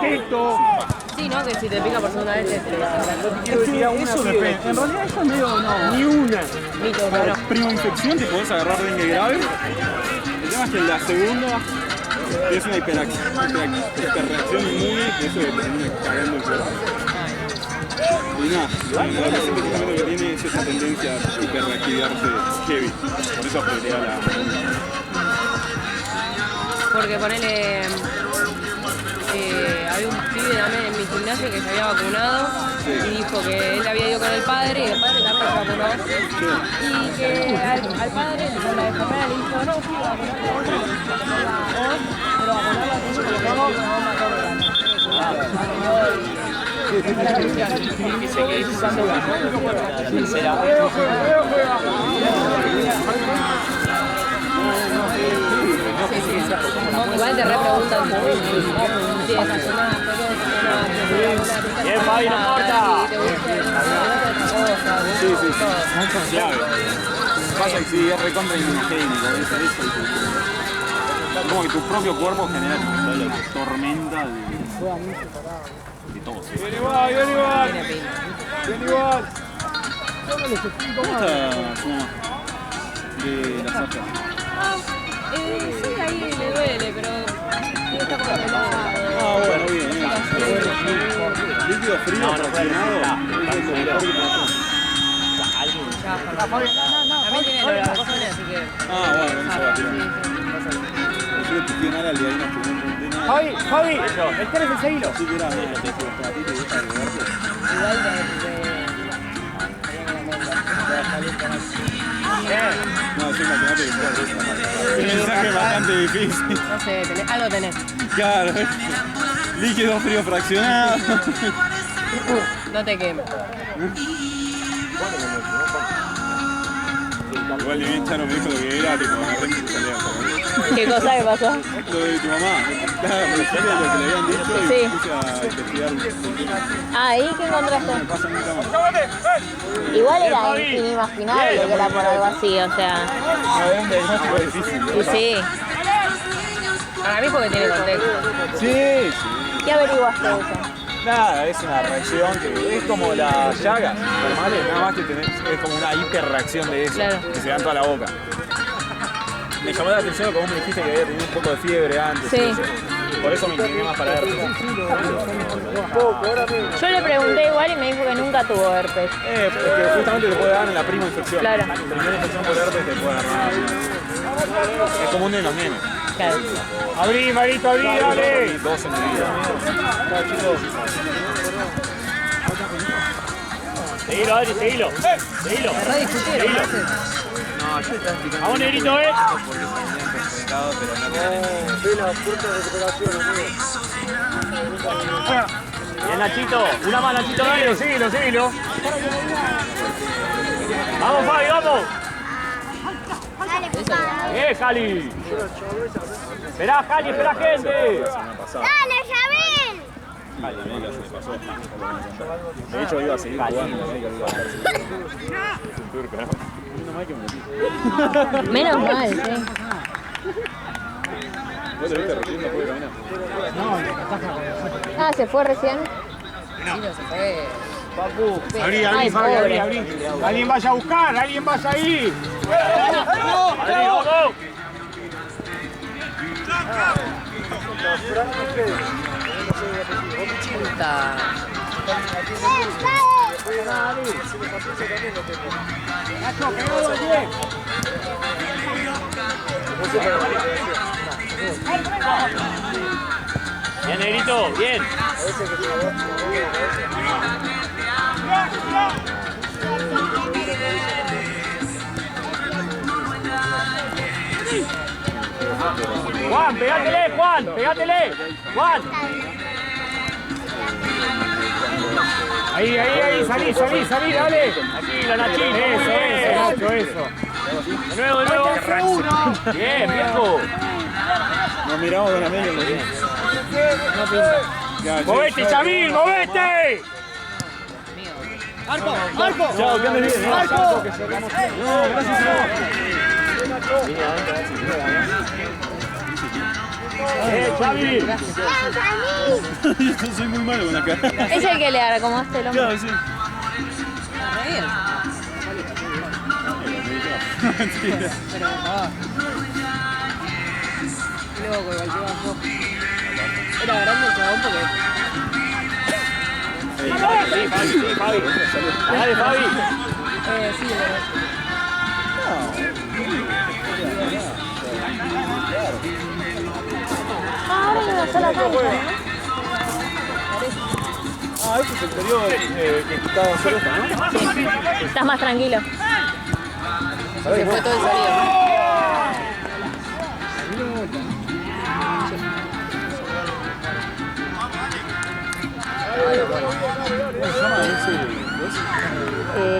arquitecto. Sí, ¿no? Que si te pica por segunda vez te Eso depende. En realidad eso medio no. Ni una. mito, pero Prima infección te podés agarrar dengue grave. El tema es que en la segunda es una hiperreacción inmune que eso te termina cagando el cuerpo. Y nada, la adolescente justamente lo que tiene es esa tendencia a hiperreactivarse heavy. Por eso pelea la... porque ponele... había un pibe también en mi gimnasio que se había vacunado y dijo que él había ido con el padre y el padre también se vacunó. Y que al padre, la enfermera le dijo, no, sí, vacunarte a otro, pero vacunarlo a ti porque no, igual te repreguntan si desayunaste, Bien, Fabi, no corta. Sí. Clave. Pasa que sí, es recontra inmunogénico, eso. Es como que tu propio cuerpo genera una tormenta de todo. Bien igual. ¿Cómo está su mamá? De las aftas. sí, ahí le duele, pero está como pelado. Bueno, bien. Líquido frío, fraccionado. También tiene lo de las razones, así que... Bueno, eso va a tirar. Yo le piqué nada al día ahí, no Fabi, espérese, seguilo. Sí, que era, te gusta a ti, te gusta agregarte. Igual No, sí, imagínate que fue un mensaje bastante difícil. no sé, algo tenés. Claro, líquido frío fraccionado. No te quemes. Igual ni bien Charo me dijo lo que era, tipo, agarré y salía a comer. ¿Qué cosa que pasó? Lo de tu mamá. Claro, me decía lo que le habían dicho y Sí. me puse a investigar un poco. ¿Ahí qué encontraste? Me pasa nunca más. Igual era inimaginable que era por algo así, o sea... No, es un diagnóstico difícil. Y sí. Para mí porque tiene contexto. Sí. ¿Qué averiguaste de eso? Nada, es una reacción que es como las llagas normales, nada más que es como una hiperreacción de eso, Claro. que se da en toda la boca. Me llamó la atención que vos me dijiste que había tenido un poco de fiebre antes. Sí. y eso. Por eso me incliné más para herpes. Yo le pregunté igual y me dijo que nunca tuvo herpes. Porque justamente te puede dar en la prima infección. Claro. La primera infección por herpes te puede dar nada. Es común en los nenes. Claro. Abrí, Marito, abrí, dale. Dos en mi vida. Chao, chicos. Seguilo, Adri, seguilo. Seguilo. No, yo te estaba explicando. Vamos, negrito, Porque se habían conectado, pero no Ve la puerta de recuperación, amigo. Bien, Nachito. Una más, Nachito, dale. Seguilo. Vamos, Fabi, vamos. Jali. Esperá, Jali, esperá, gente. ¡Dale, Yamil! De hecho, iba a seguir jugando. Menos mal, sí. ¿Vos te viste recién? ¿No puede caminar? Ah, ¿se fue recién? Abrí, Ay, Fabi, pobre. abrí. Alguien vaya a buscar, alguien vaya ahí. Abrí, vamos. Puta. Nacho, pegado bien. Bien, negrito, bien. Juan, pegátele, Juan. Ahí, salí, dale. Aquí, la Nachín. Eso. De nuevo. Bien, viejo. Nos miramos con la media y nos dimos. ¡Movete, Yamil, movete! ¡Marco! Chao, que andes bien. ¡Marco! No, gracias a vos. Xavi. Yo soy muy malo con la cara. Es el que le acomodaste el hombro. Claro, sí. Mentira. Loco, igual que bajó. Era grande el chabón porque... Sí, Fabi. Dale, Fabi. Sí, de verdad. Ahora me bajó la cancha, ¿no? Ah, ese es el periodo que estaba solo, ¿no? Estás más tranquilo. Se fue todo el salido.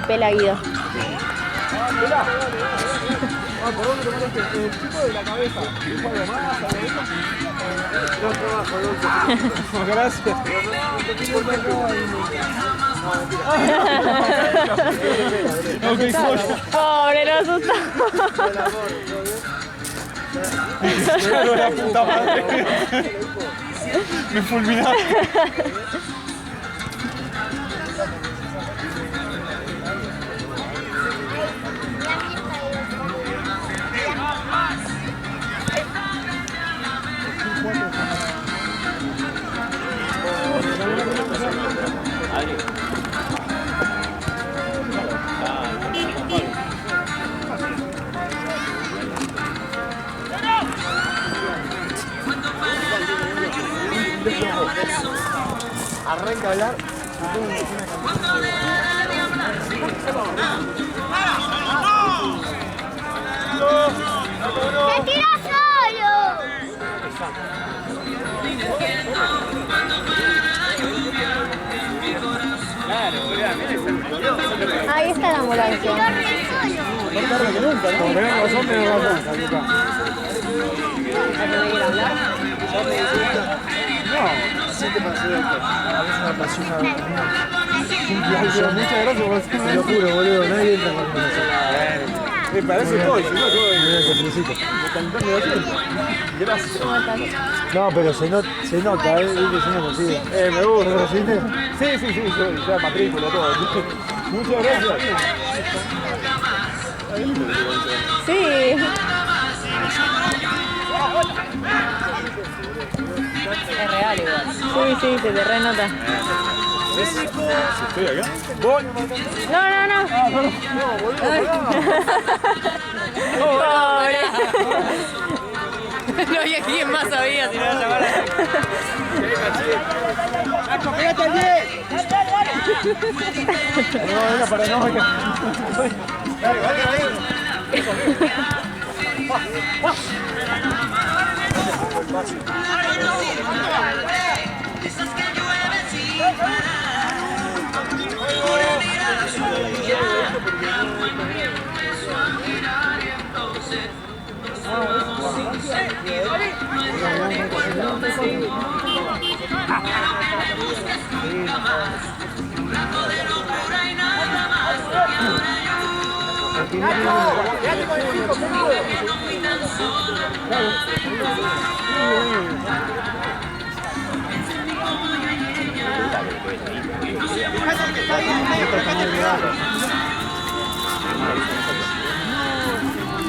Pela Guido. ¿Por dónde te mandaste? El chico de la cabeza. ¿Un par de más? No trabajo, no. Gracias. Ok, Pobre, lo asustó. claro, la puta madre. Me fulminaste. Arranca a hablar. ¡Se tira solo! Ahí está la ambulancia. Más tarde que nunca, ¿no? Como tenés razón, tenés razón, Jaluca. No, sí te pasé de esto. A veces me pasó una... Muchas gracias por decirme. Te lo juro, boludo, nadie entra con nosotros. Me parece todo, si no, yo... Te felicito. Cantando aquí. Gracias. No, pero se nota, viste, yo no consigo. Me gusta. ¿Lo recibiste? Sí, yo ya matrícula, todo. Muchas gracias. Sí. Es real igual. Sí, se te renota. ¿Estoy acá? Voy. No. Pobre. No había quien más sabía si no la llamara. Nacho, pégate al 10. No, venga, para no, venga. Dale. Quédate con el 5,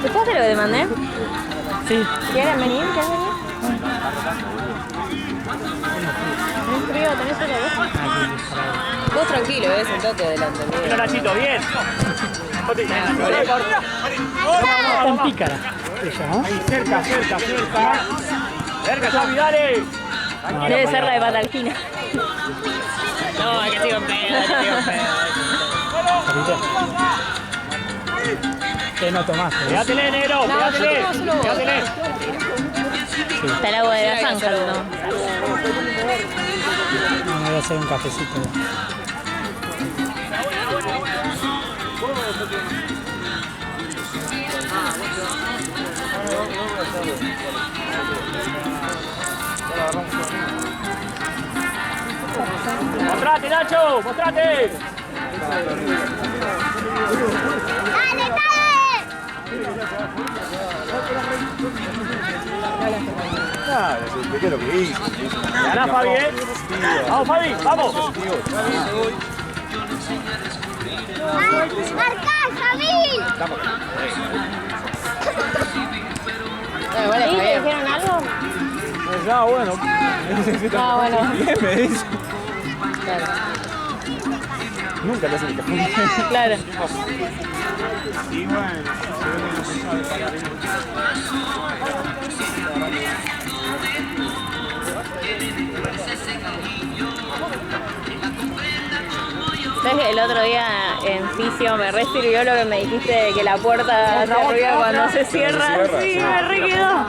¿Escuchaste lo que te mandé? Sí. ¿Quieren venir? ¿Tenés frío? ¿Tenés frío? Vos tranquilo, sentate delante mío. Bien, Nachito, bien. Tan pícara. Ella, ¿no? Ahí, cerca. Cerca, Xavi, dale. Debe ser la de Patalquina. No, es que sigo en pedo, Que no tomaste. Pégatele, negro, pégatele. Está el agua de la zanja, ¿no? No, me voy a hacer un cafecito. Mostrate, Nacho, mostrate. ¡Dale! Nada, les expliqué lo que hice. Ganá, Fabi, Vamos, Fabi, vamos. ¡Marcá, Fabi! ¿Sí? ¿Te dijeron algo? No, bueno. Ah, bueno. Bien, me dice. Claro. Nunca te hacen el cajón. Claro. Y bueno, se ve que no se sabe parar. ¿Sabes que el otro día en fisio me re sirvió lo que me dijiste de que la puerta se arruga cuando se cierra? Sí, me re quedó.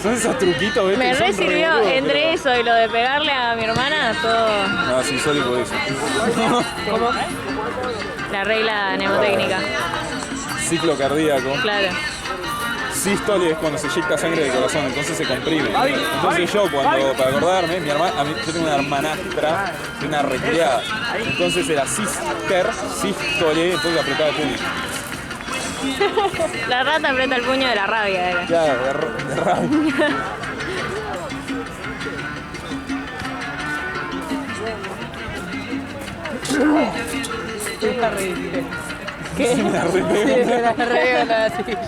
Son esos truquitos, ¿ves? Me que son re sirvió boludos, entre pero- eso y lo de pegarle a mi hermana, todo. No, es insólito eso. ¿Cómo? La regla mnemotécnica. Ciclo cardíaco. Claro. Sístole es cuando se inyecta sangre del corazón, entonces se comprime. Entonces yo cuando, para acordarme, mi hermana, yo tengo una hermanastra, una recriada. Entonces era sístole, entonces apretaba el puño. La rata aprieta el puño de la rabia. Era. Claro, de rabia. ¿Qué? Me la repego. Sí, me la reo la silla.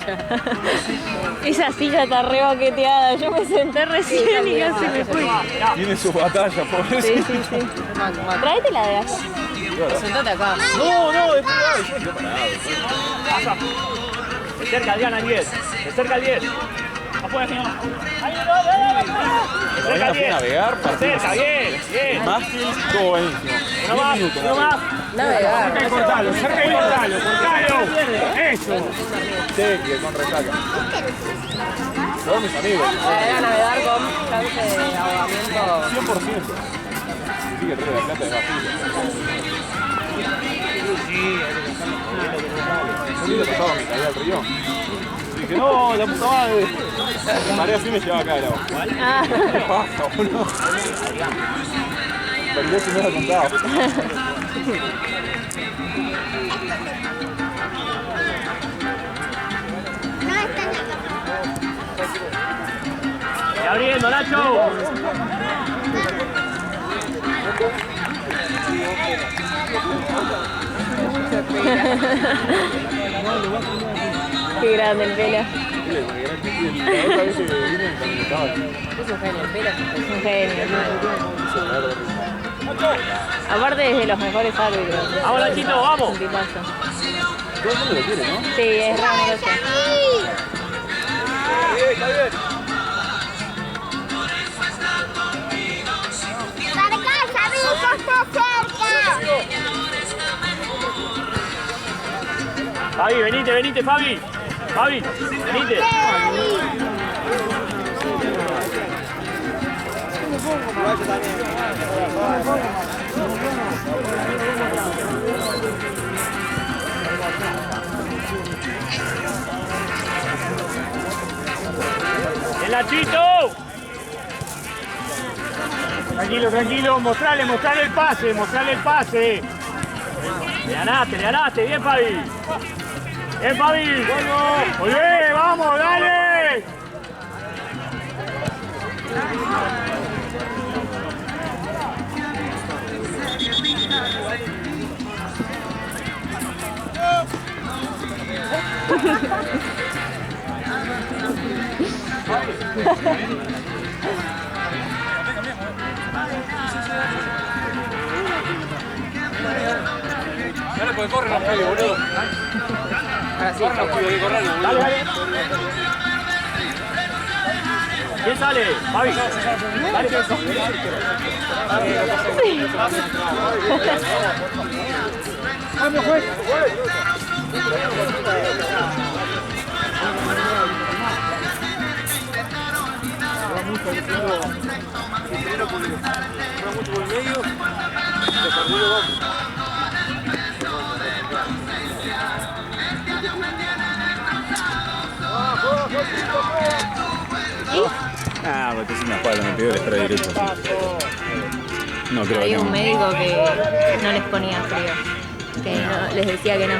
Esa silla está re baqueteada. Yo me senté recién y casi me fui. Tiene su batalla, pobrecito. Sí, sí, sí. Tráetela de acá. Sentate acá. No, después va, yo parado. De cerca, Adrián, al 10. De cerca al 10. Afuera, señor. Ahí, de cerca al 10. Navegar, De cerca, bien, bien. más que todo buenísimo. Uno más, 10 minutos, uno más. Navegar. Cerca y cortalo, cerca y cortalo, cortalo. Eso. Sí, que con resaca. Todos mis amigos. Navegar con chance de ahogamiento. 100%. Sí, que el río de la Plata es vacío. Yo le pasaba me caía al río. Y dije, no, la puta madre. Me paré así y me llevaba acá el agua. Ah. Qué paja, boludo. Pero yo sí me lo he contado. No están acá. Y abriendo, Nacho. Qué grande el pelo. La otra vez que vine también estaba aquí. Es un genio, el pelo es un genio. Aparte es de los mejores árbitros. Vamos, Nachito, vamos. Un tipazo. Todo el mundo lo quiere, ¿no? Sí, es re amoroso. Está bien. Marcá, Fabi, ya está cerca. Fabi, venite, Fabi. Fabi, venite. ¡El Nachito! Tranquilo, tranquilo, mostrale el pase. Le ganaste, bien Fabi. Bien Fabi. Muy bien, vamos, dale. Dale, pues corre los pibes, boludo. Corre los pibes, corre, boludo. Dale. ¿Quién sale? Fabi. Dale. Ah, pues es una falta, me pidió el spray directo. No creo que Había un no. médico que no les ponía frío. Que no, les decía que no.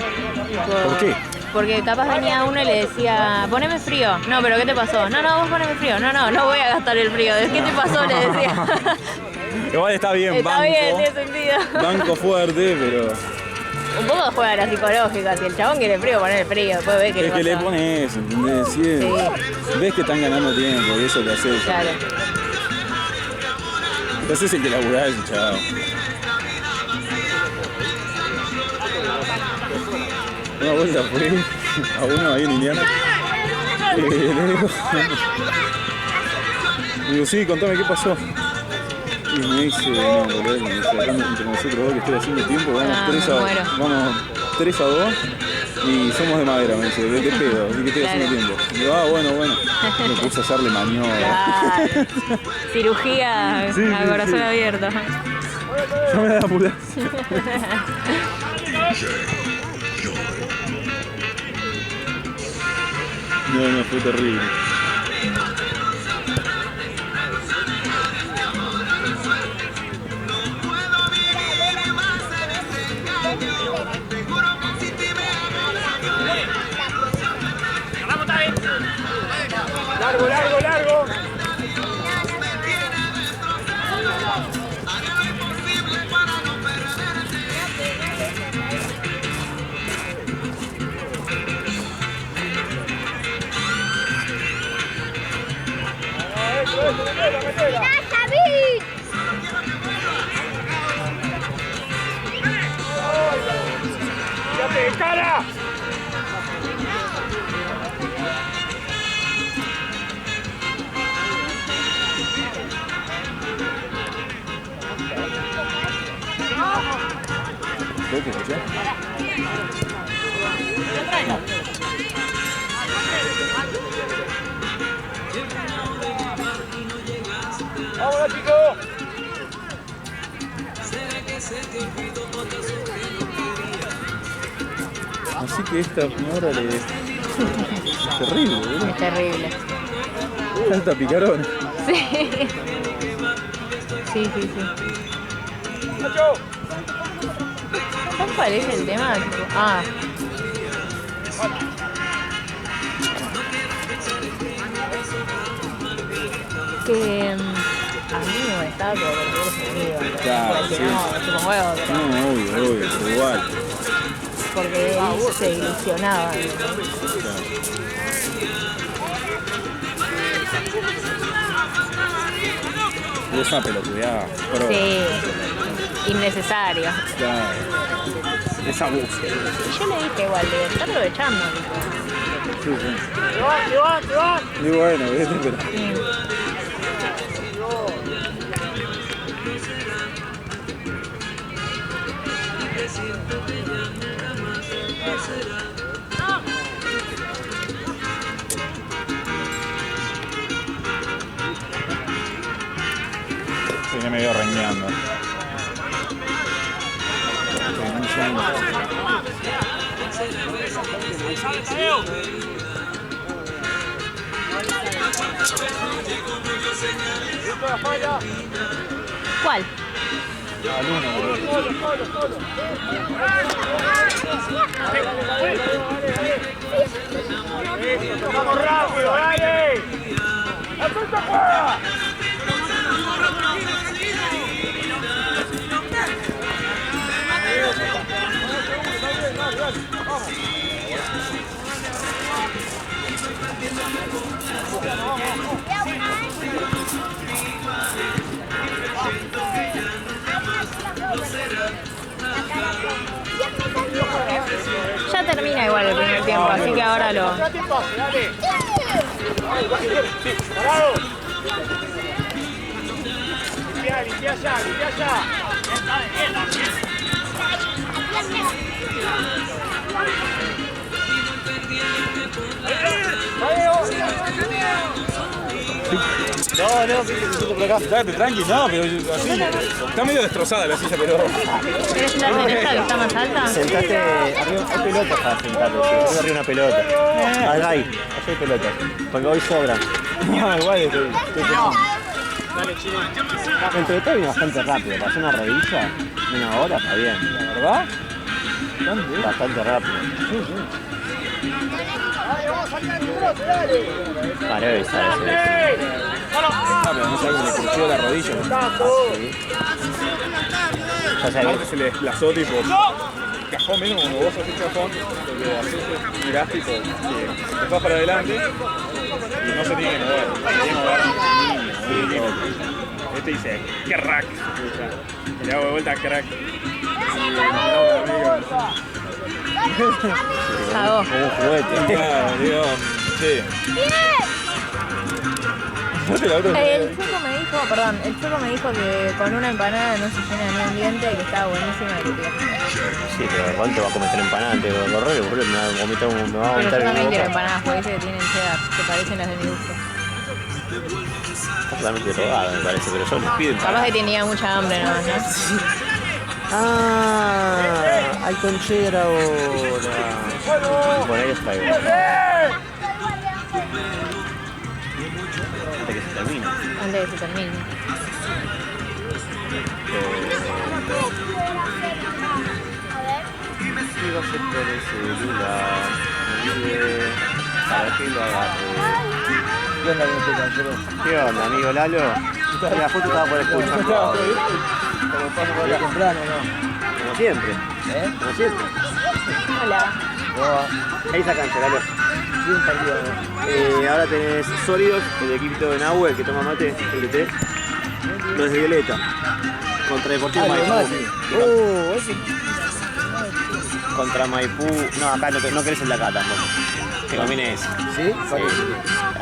¿Por qué? Porque capaz venía uno y le decía, poneme frío. No, pero ¿qué te pasó? No, no, vos poneme frío. No, no, no voy a gastar el frío. ¿Qué te pasó? Le decía. Igual está bien, Está banco. bien, tiene sentido. Banco fuerte, pero... Un poco juega la psicológica. Si el chabón quiere frío, ponele frío. Después ve que Es que le pones, ¿entendés? Sí. Ves que están ganando tiempo y eso le haces. Claro. Entonces el que laburás y chao. Una vuelta fui a uno ahí en Indiana. Le digo, sí, contame qué pasó. Y me dice, no, boludo, me dice, acá entre nosotros dos que estoy haciendo tiempo, vamos 3 a 2 y somos de madera, me dice, de pedo, así que estoy haciendo tiempo. Y digo, bueno. Me puse a hacerle maniobra. Claro. Cirugía a corazón abierto. No me da apurado. No, fue terrible. Largo. ¡Cara! ¡Vámonos, chicos! Así que esta señora le... Es terrible, boludo. Es terrible. Alta picarón. Sí. Sí. ¿Cuál es el tema? Que a mí no me está todo el Claro, porque sí. no, chupa un huevo. No, obvio, pero igual. Porque él se ilusionaba. Es una pelotudeada. Sí, innecesario. Claro. Es abuso. Y yo le dije igual, le está aprovechando. Sí. ¡Te van! Y bueno, vete, pero... Viene medio reñando. ¿Cuál? ¡Vamos rápido, dale! ¡La suelta fuera! Ya termina igual el primer tiempo, así que ahora lo... ¡Parado! Limpia allá. No, por acá. Date, tranqui, no, pero así. Está medio destrozada la silla, pero... ¿Querés sentarte en esta que está más alta? Sentate arriba, hay pelotas para sentarte, sí. Arriba una pelota. Allá hay pelotas. Porque hoy sobran. No, igual estoy entre todo viene bastante rápido. Para hacer una revista, 1 hora está bien. ¿Verdad? Bastante rápido. Paró de besar ese. Ah, pero no sabe cómo le cruzó la rodilla. ¿No? Ya sabés. Aparte se le desplazó tipo cajón mismo, cuando vos haces cajón, lo que haces es mirás tipo que te vas para adelante y no se tiene que mover. Se tiene que mover un niño. Este dice, ¡qué rack! Y le hago de vuelta, crack. Cagó. Como un juguete. Claro, digo, sí. El Choco me dijo, perdón, el Choco me dijo que con una empanada no se llena ni un diente y que estaba buenísima de tu Sí, pero ¿cuánto va a cometer empanada antes de correr? Boludo, me va a vomitar Pero yo en mi también quiero boca. empanadas porque dice que tienen cheddar, que parecen las de mi gusto. Está totalmente drogado, me parece, pero yo les pido Capaz que tenía mucha hambre nomás, ¿no? Ah, hay conchera ahora. Bueno, ahí les traigo. Antes que se termine. Antes de que se termine. Sigo por el celular. Para que lo agarre. ¿Qué onda con este canchero? ¿Qué onda, amigo Lalo? La foto estaba por escuchar. Pero paso por acá temprano, ¿no? Como siempre. Como siempre. Hola. Ahí está cancha, Lalo. Bien partido, ¿no? Ahora tenés Sólidos, el equipo de Nahue, el que toma mate, el de té. Los de Violeta. Contra Deportivo Maipú. Ese. Contra Maipú. No, acá no querés el de acá tampoco. Te conviene ese. ¿Sí? Sí.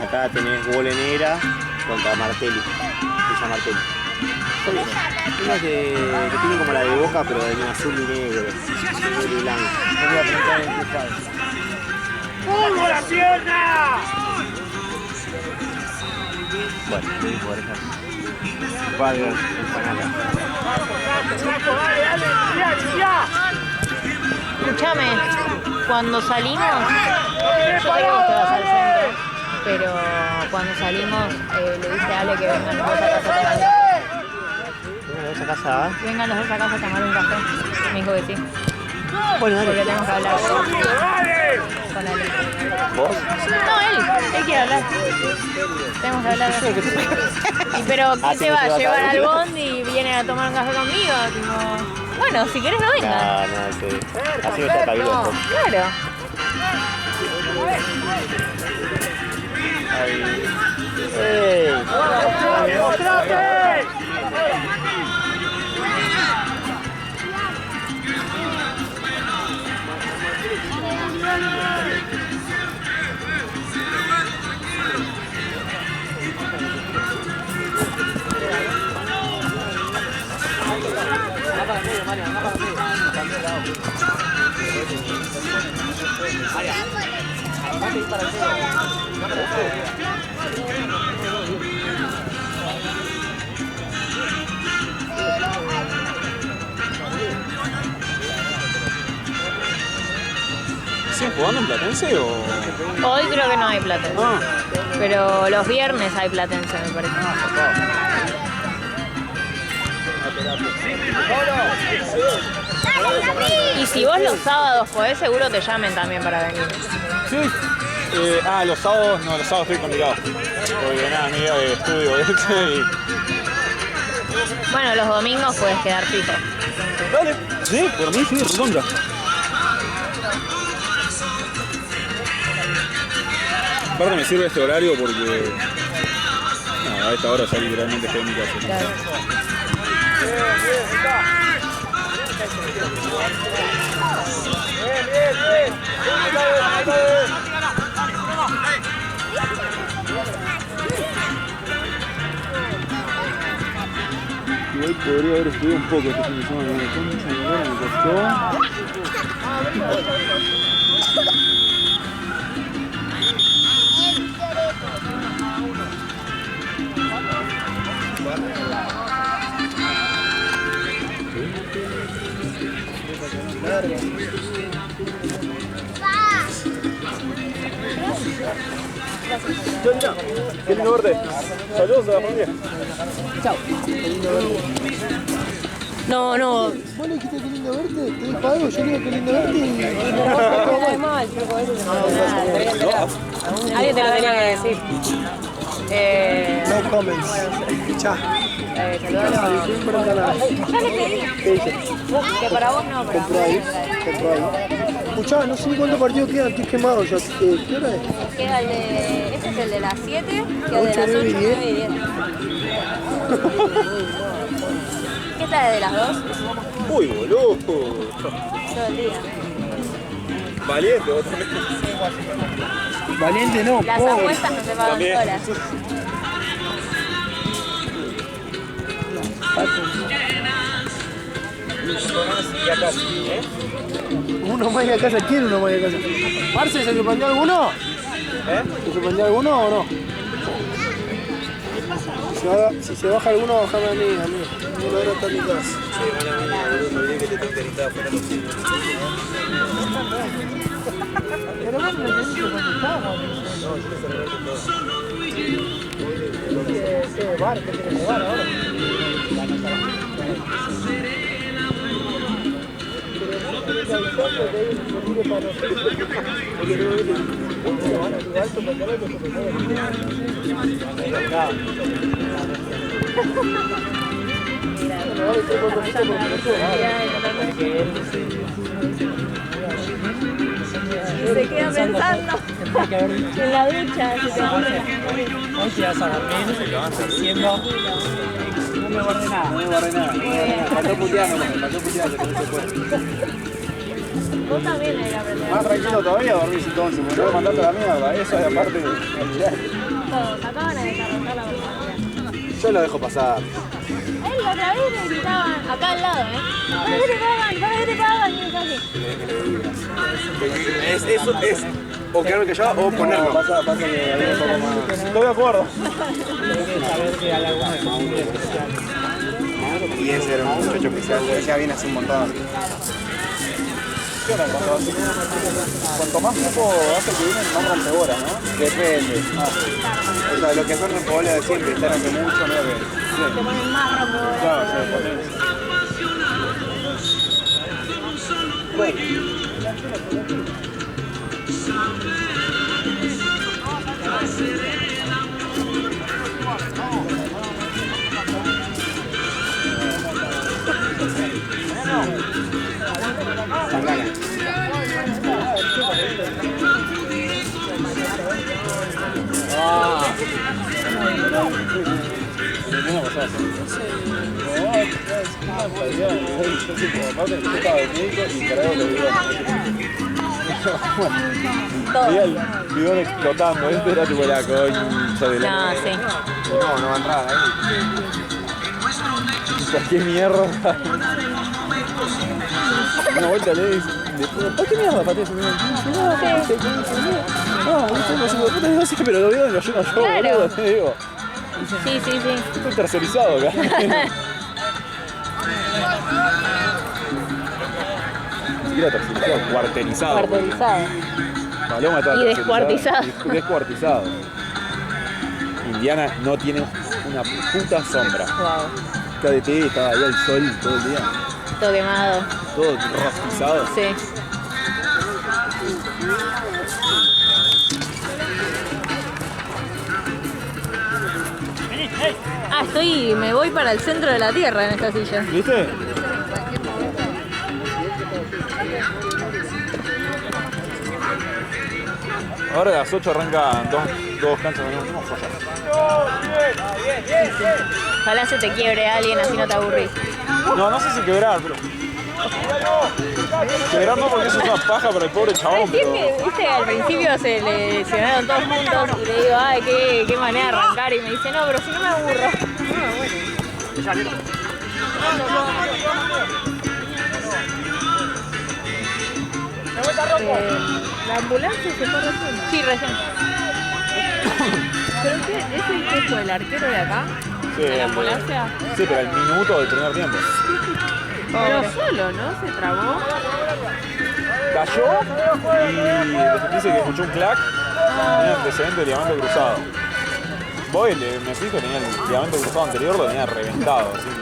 Acá tenés Bolenera contra Martelli. Villa Martelli. Son unas que tienen como la de Boca, pero en azul y negro. Azul y blanco. No voy a preguntar en qué fase. ¡Fútbol la pierna! Bueno, voy por dejar. Varios empanadas. ¡Saco, dale, dale! ¡Ya, ya! Escúchame, cuando salimos, yo sé que vos te vas al centro, pero cuando salimos le dije a Ale que vengan los dos a casa a tomar un café. ¿Vengan a esa casa? Vengan los dos a casa a tomar un café. Me dijo que sí. Bueno, Porque dale. tenemos que hablar ¡Dale! con Ale. ¿Vos? No, él quiere hablar. Tenemos que hablar. Pero ¿qué Ah, te sí, va se a va a llevar acabar. al bondi y viene a tomar un café conmigo? Tipo, bueno, si querés no vengas. No, sí. Así me está cabido. Claro. ¡Ey! ¡Mostrate! ¿Siguen jugando en Platense o...? Hoy creo que no hay platense. Ah, Pero los viernes hay platense, me parece. Y si vos los sábados podés, seguro te llamen también para venir. sí. Los sábados, no, los sábados estoy complicado. Porque nada, mi día de estudio, y... Bueno, los domingos puedes quedar fijo. Dale. Sí, por mí sí, recontra. Aparte me sirve este horario porque... No, a esta hora ya literalmente estoy en mi casa. Claro. Igual podría haber estudiado un poco este fin de semana, la concha de mi madre me costó. Qué lindo verte. Saludos a la familia. Chao. No, no. Vos le dijiste qué lindo verte, te dijo algo, yo le digo qué lindo verte y... No es mal, flaco, eso se me nada. Alguien te lo tenía que decir. No comments. Chao. Saludalo. Ya le pedí. Que para vos no, para Compró ahí. Escuchá, no sé ni cuántos partidos quedan, estoy quemado ya. ¿Qué hora es? Queda el de... Este es el de las 7, queda el de las 8, 9 y 10. ¿Qué está de las 2? Uy, boludo. Todo el día. Valiente, vos también. Valiente no, Las pobre. apuestas no se pagan También. solas. Uno más a casa, ¿quién uno más a casa? ¿Marce se suspendió alguno? ¿Se suspendió alguno o no? Si se baja alguno, bajame a mí. No lo verá en mi casa. Sí, mala mía, boludo, me olvidé que te tengo que gritar afuera los chicos. Pero vos me tenés que contestar, ¿no? ¿Qué bar? ¿Qué tenés que bar ahora? Se queda pensando en la ducha. Hoy te vas a dormir diciendo no me guardé nada. No me guardé nada. Faltó puteando, que no se puede. Vos también hay que aprender. Más tranquilo todavía dormís entonces, me voy a mandarte a la mierda. Eso es aparte de... Todos acaban de desarrollar la oportunidad. Yo lo dejo pasar. Él la otra vez le gritaban, acá al lado, ¿para qué te pagan? ¿Para qué te pagan? Y es así. Eso es o quedarme callado o ponerlo. Pasa que hay un poco más... Estoy de acuerdo. Tenés que saber que hay alguna muy especial. Y ese era un muchacho especial, lo decía bien hace un montón. ¿Qué onda? Cuanto más tiempo hace que vienen, más rompebolas, ¿no? Depende. O sea, lo que son rompebolas de siempre, estar hace mucho, mira que... Te ponen más rojo. Claro, se ponen... Sangana. Veía el bidón explotando, este era tipo la concha de la... No, sí. No va a entrar ahí. ¿Qué mierda? Una vuelta le dice, ¿para qué mierda pateas un bidón? No, no sé, pero lo veo en lo lleno yo, Claro. boludo, te digo. Sí. Estoy tercerizado acá. Ni siquiera tercerizado, cuartelizado. Cuartelizado. Paloma está Y tercerizada descuartizado. y descuartizado. Indiana no tiene una puta sombra. Wow. KDT estaba ahí al sol todo el día. Todo quemado. Todo rostizado. Sí. Ah, me voy para el centro de la tierra en esta silla. ¿Viste? Ahora a las 8 arrancan dos canchas de nuevo. Ojalá se te quiebre alguien, así no te aburrís. No sé si quebrar, pero... Quebrar no, porque eso es una paja para el pobre chabón, pero... Viste, al principio se le lesionaron todos juntos y le digo, ay, qué manera de arrancar. Y me dice, no, pero si no me aburro. ¿La ambulancia se fue recién? Sí, recién. ¿Pero ese fue el arquero de acá? Sí, ¿De la ambulancia? Sí, pero al minuto del primer tiempo. Pero solo, ¿no? Se trabó. Cayó y dice que escuchó un clac. Tenía antecedente de ligamento cruzado. Voy, me fijo, tenía el ligamento cruzado anterior, lo tenía reventado. Así que...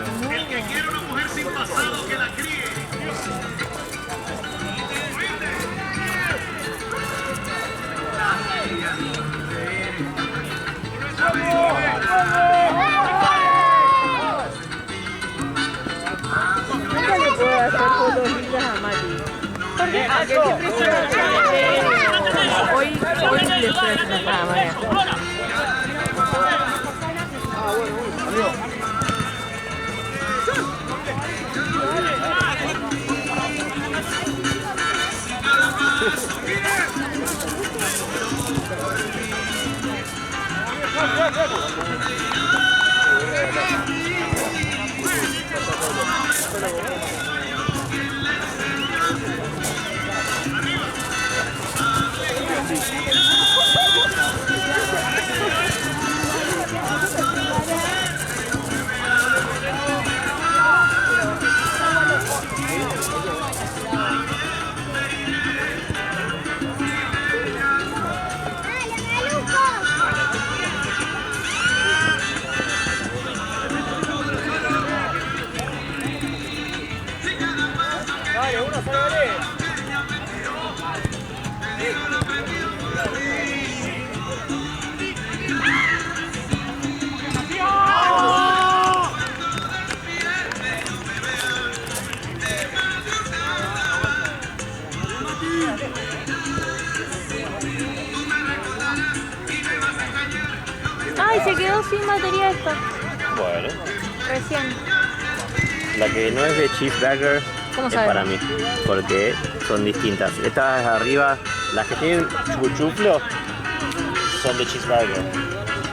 Nunca le puedo hacer fotos lindas a Mati. Porque siempre estoy hoy le estoy haciendo esta manera. Ay, se quedó sin batería esto. Bueno, Recién. la que no es de cheeseburger ¿Cómo es sabes? para mí, porque son distintas. Estas arriba, las que tienen chupuchuflo, son de cheeseburger.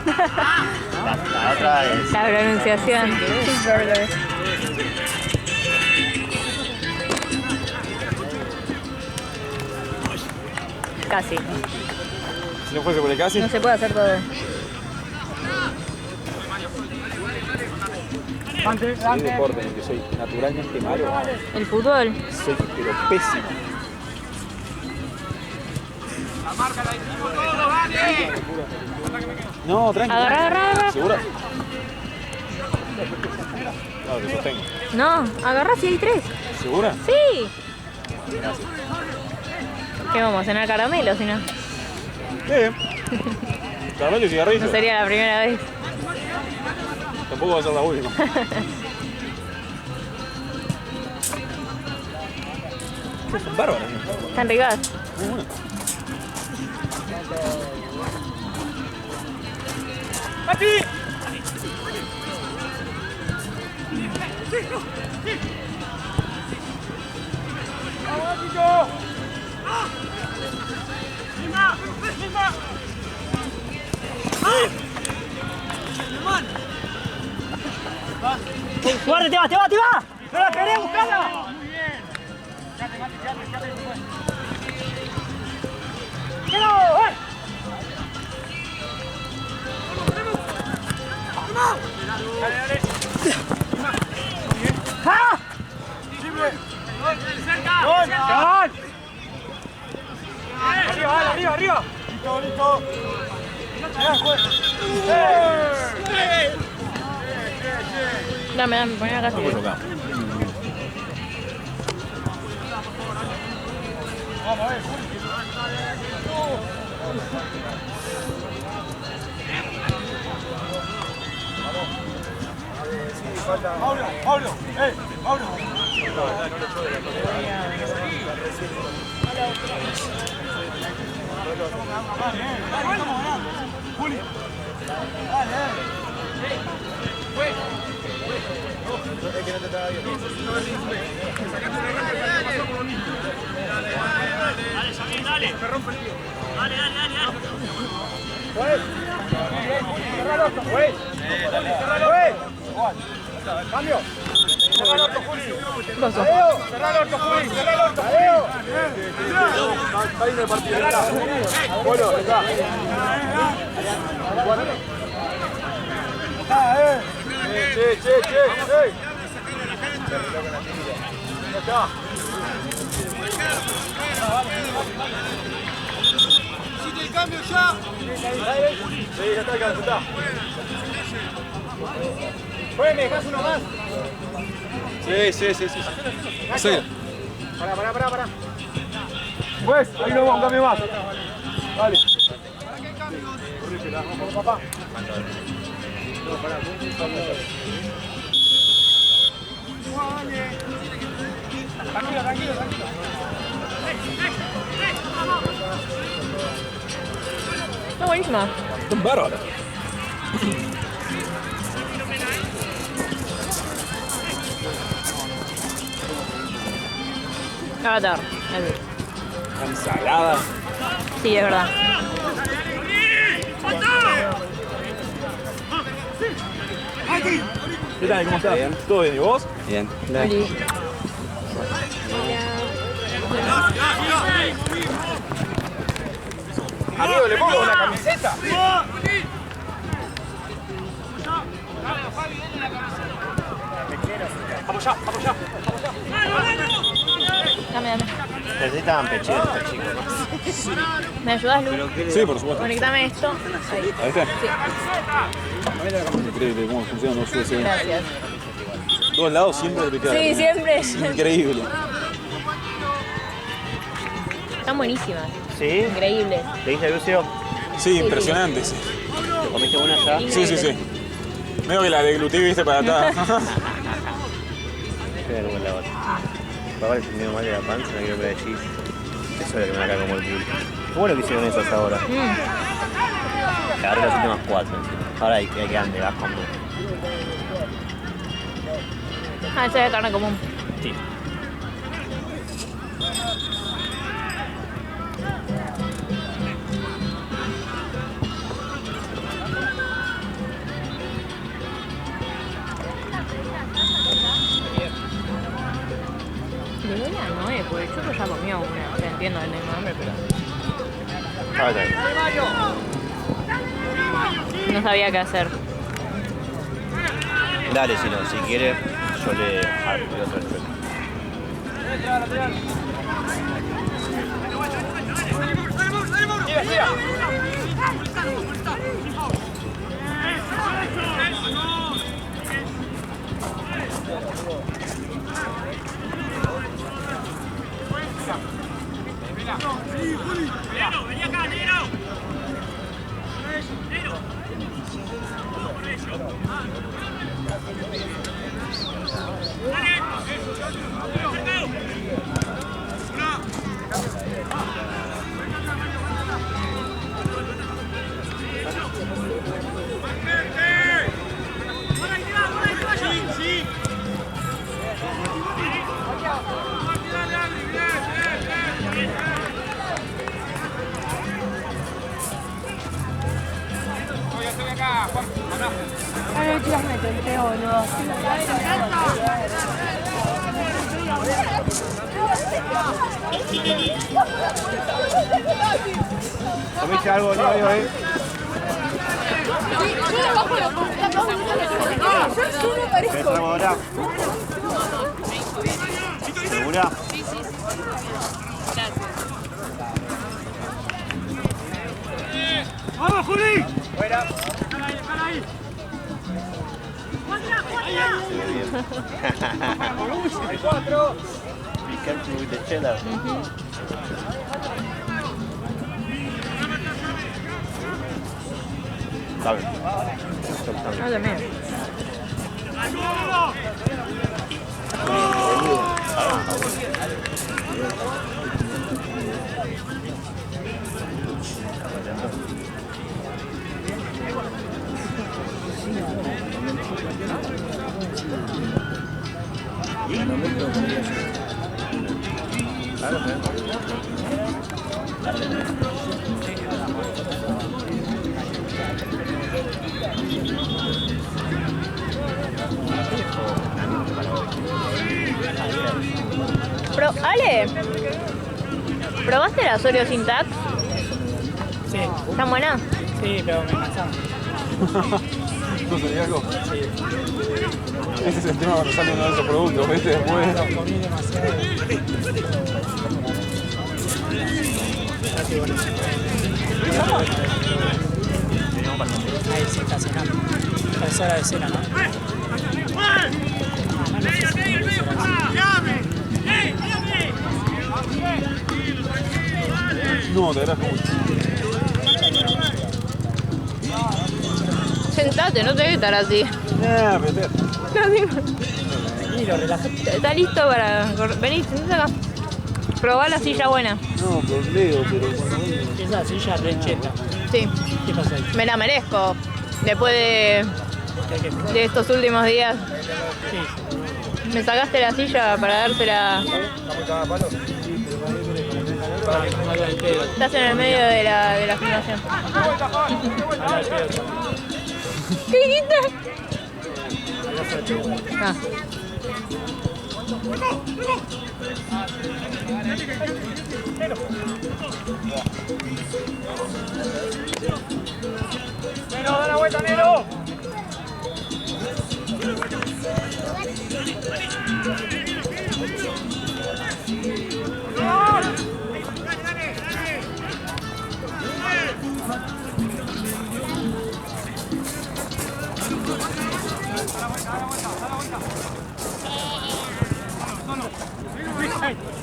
La otra es... La pronunciación. Cheeseburger. Casi. Si no fuese por el casi. No se puede hacer todo. Soy deporte en el que soy naturalmente malo. El fútbol. Soy pero pésimo. No, tranquilo. Agarra. ¿Segura? No, te sostengo. No, agarra si hay 3. ¿Segura? Sí. ¿Qué vamos a cenar caramelo si no? Caramelo y cigarrillo. No sería la primera vez. Tampoco va a ser la última. Son bárbaros. Están ricas. Muy bueno. ¡Mati! ¡Vamos, Chico! ¡Guarda, te va! ¡No la querés, buscala! ¡Ah! ¡Arriba! Listo. Dame, poné acá. Vamos a ver. Mauro. Juli. Es que no te estaba viendo. Dale. Me rompe el tío. Dale. Cerra el orto, güey. Cerra el orto. Cambio. Cerra el orto, Juli. Cerra el orto, Juli. Está ahí en el partido. Bueno, está. Che. Ya está. ¿Hiciste el cambio ya? Sí, ya está. ¿Me dejas uno más? Sí. Sí. Pará. Pues, ahí nos vamos, un cambio más. Dale. Vamos, papá. Tranquilo. Está buenísima. Son bárbaros. Avatar. Ensalada. Sí, es verdad. ¿Qué tal? ¿Cómo estás? Bien. ¿Todo bien? ¿Y vos? Bien. Oli. Amigo, le pongo una camiseta. Vamos allá. Dame. Necesitaban pecheros estos chicos. ¿Me ayudas, Lu? Sí, por supuesto. Conectame esto. Ahí. ¿Ahí está? Sí. Increíble cómo funcionan los USB. Gracias. Dos lados siempre te quedan. Sí, siempre. Increíble. Están buenísimas. ¿Sí? Increíbles. ¿Te dice Lucio? Sí, impresionante. Sí. ¿Te comiste una ya? Sí. Medio que la deglutí, viste, para atrás. Qué vergüenza la otra. Papá le medio mal de la panza, no quiero que de cheese. Eso es lo que me acá como el culo. Qué bueno que hicieron eso hasta ahora. Ahora las últimas 4 encima. Ahora hay que quedan de bajo. Ah, esa es de carne común. Sí. Le doy a Noé, porque el Choco ya comió una. O sea, entiendo el nombre, pero Ahora no sabía qué hacer. dale, si quiere, yo le doy otro respeto. Ay, chicas, me tenté, boludo. ¿Comiste algo, Noé, hoy? ¿Qué entramos ahora? ¿Segura? ¡Vamos, Juli! ¡Fuera! ¡Hay 4! Picante with the cheddar. ¿Sabes? No, también. Ale, ¿probaste la Oreo sin tax? Sí, ¿Están buenas? sí, pero me cansaron. ¿No sería algo? Sí. Ese es el tema cuando sale uno de esos productos, ¿viste? Después. Lo comí demasiado. Ahí sí está cenando. Es hora de cena, ¿no? No, te agradezco mucho. Sentate, no tenés que estar así. Vete. Tranquilo, relájate. ¿Está listo para...? Vení, sentate acá. Probá la silla buena. No, por Leo, pero... Esa silla recheta. Sí, ¿Qué pasa ahí? me la merezco. Después de estos últimos días. Sí. Me sacaste la silla para dársela. Estás en el medio de la filmación. ¿Qué dijiste? Ah. ¡Nero, da la vuelta, Nero!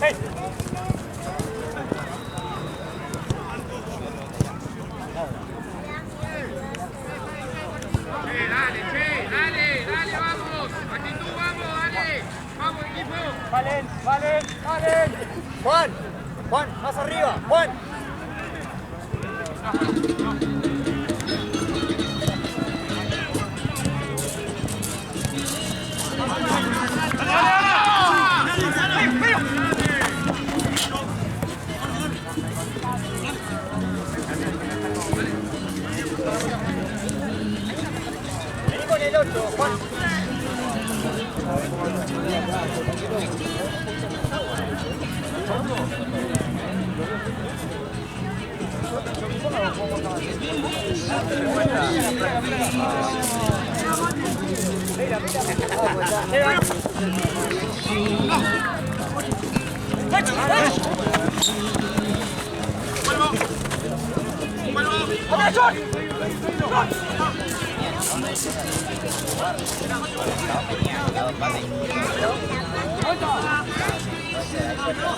¡Hey! ¡Valen! Juan, más arriba, Juan. Vení con el 8, Juan.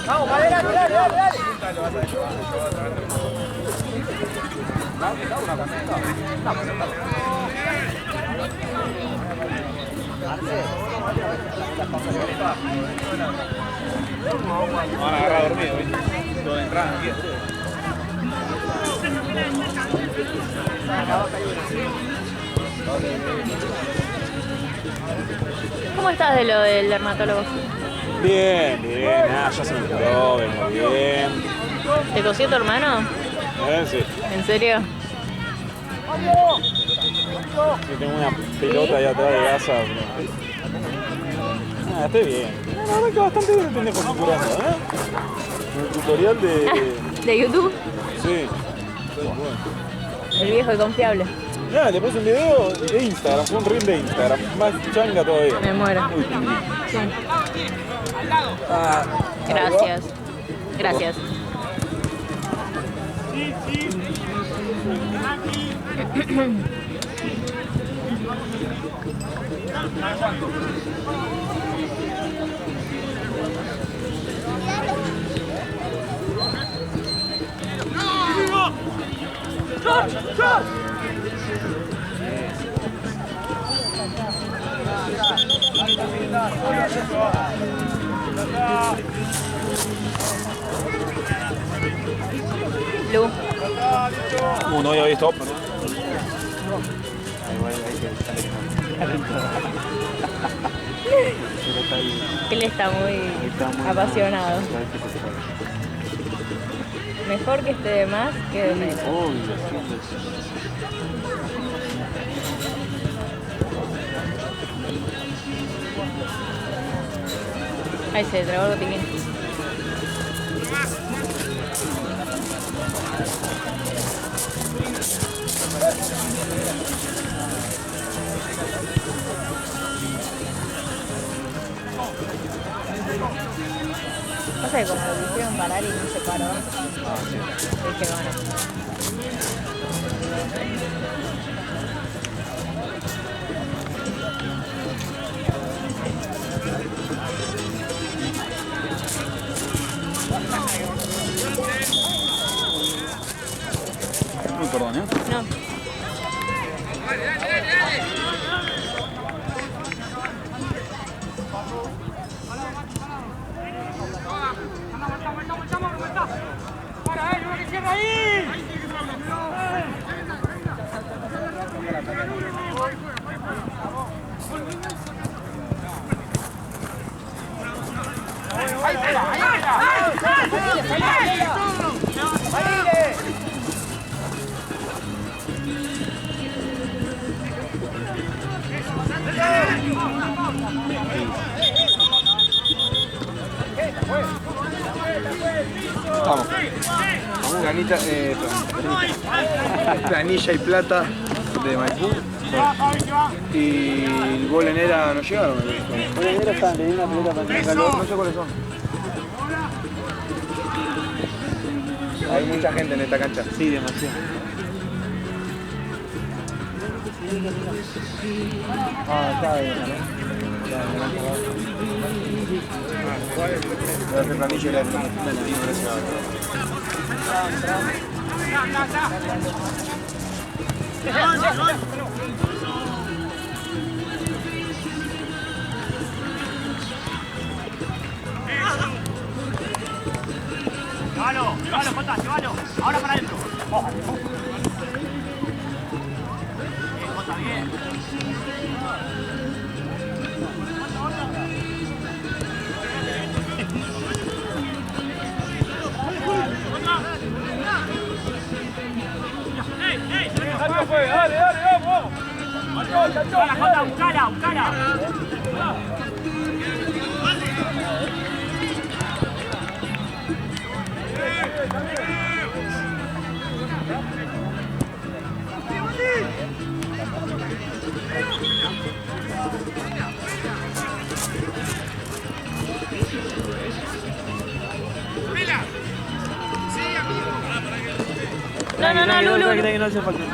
Vamos, Madera, dale. Van a agarrar dormido, ¿viste? Todo de entrada aquí. ¿Cómo estás de lo del dermatólogo? Bien, ya se me curó, vengo bien. ¿Te cosió tu hermano? Sí. ¿En serio? Yo tengo una pelota ahí atrás de casa, pero... estoy bien. La verdad que bastante bien el pendejo curando, El tutorial de... ¿De YouTube? Sí. Bueno. El viejo y confiable. Nada, le puse un video de Instagram, fue un reel de Instagram, más changa todavía. Me muero. Uy, Sí. ah, Gracias. Gracias. Lu. uno ya visto. Él está muy apasionado. Mejor que esté de más que de menos. Ahí se trabó el botiquín. Pasa que como lo hicieron parar y no se paró, dije bueno. no. Vamos. Planilla y plata de Maipú. Y el Bolenera no llegaron. Bolenera estaban teniendo una pelota para entrar calor, no sé cuáles son. Hay mucha gente en esta cancha. Sí, demasiado. Está bien, ¿no? Voy a hacer planilla y la Llévalo, Jota, llévalo. Ahora para adentro. Jota, bien. Dale, vamos. Jota, buscala. No, Lulu. No hace falta.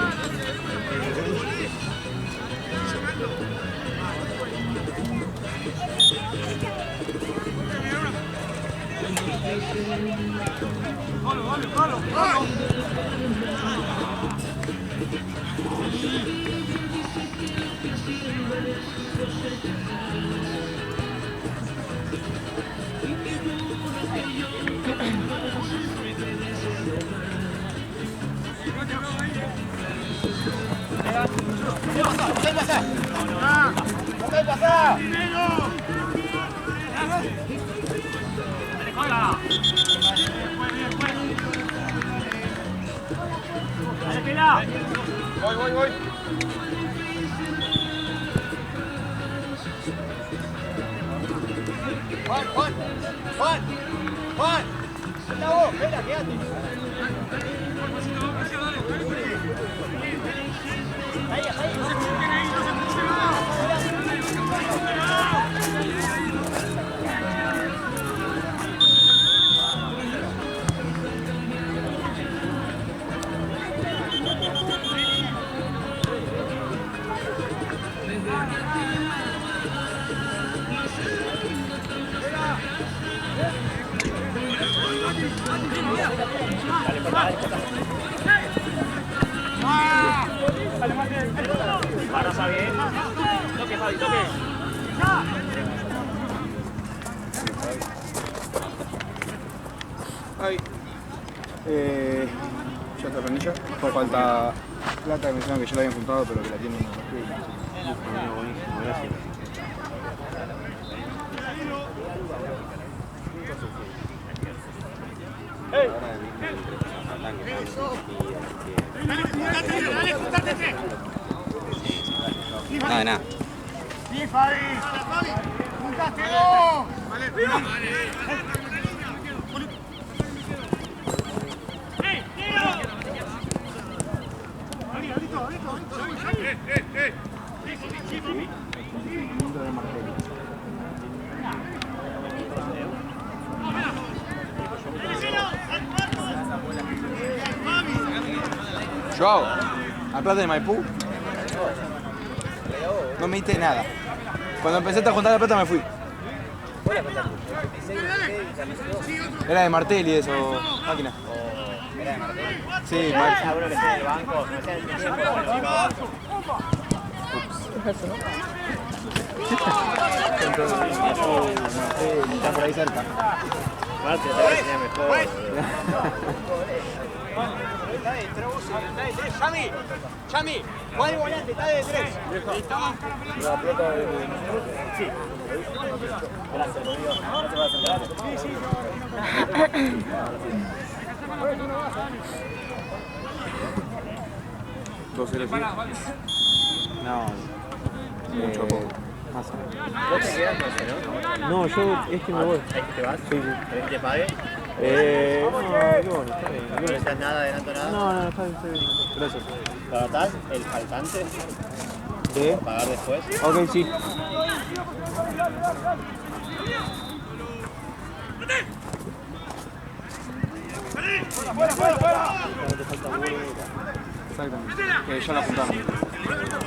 Voy. Juan. Gustavo, espera, quédate. Barraza bien. Toque, Fabi, toque. Ahí. Ya está planilla. Falta plata que me dijeron que ya la habían juntado, pero que la tienen en la Buenísimo, gracias. Nada. Bien, Fabi. ¡Juntátelo! Vale. Joao, a plata de Maipú. No me diste nada. Cuando empezaste a juntar la plata me fui. Era de Martelli eso, máquina. Sí, Maxi. Seguro que sea el banco, no sea el tiempo. Está por ahí cerca. Marta, te va a enseñar mejor. Chami, Juan el volante, está de 3. La pelota de... Sí. Gracias, Rodrigo. No te vas a sentar. Sí. ¿2-0 sí? No. Mucho poco. Más o menos. ¿Vos te quedas, no sé, no? No, yo es que me voy. ¿Es que te vas? ¿Querés que te pague? No, bueno, está bien. ¿No necesitas nada, adelanto nada? No, está bien, está bien. Gracias. ¿Pagatás el faltante? ¿De? ¿O pagar después? Ok, sí. Exactamente. Que ya la apuntamos.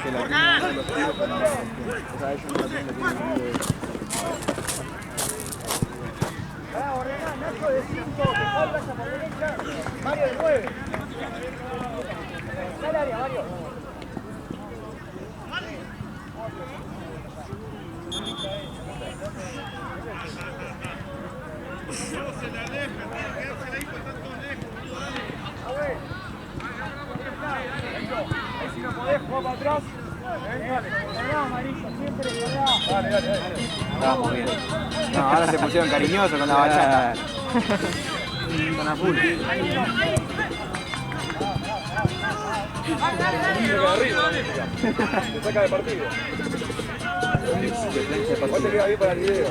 Que la tiene de los pibes para... O sea, ellos no la tienen Mario de 9. Dale área, Mario. Ahí si no podés, jugar para atrás. Dale, amarillo, siempre. Dale. Estábamos bien. No, ahora se pusieron cariñosos con la bachata. Están a full. Te saca de partido. ¿Cuál te queda bien para el video?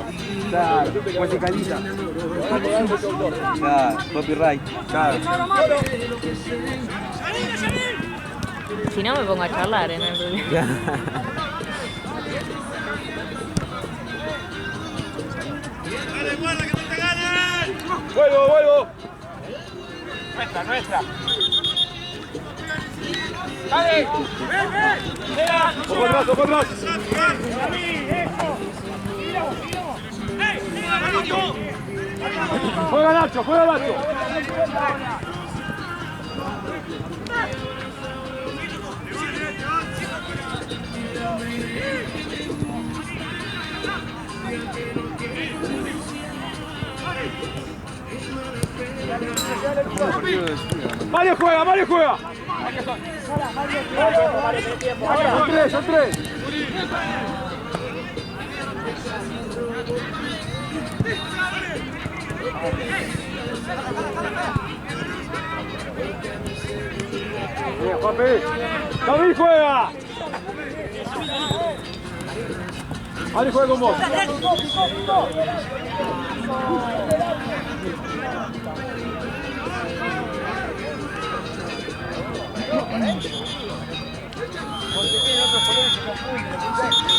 Claro, musicalita. Claro, copyright. Claro. Si no, me pongo a charlar en el problema. ¡Vuelvo! Nuestra. ¡Dale! ¡Ven! ¡Ojo atrás! ¡Juega Nacho! Mario juega. Son tres. Bien, Juanpi. David juega. Mario juega con vos. Porque tiene otros colores que confunden.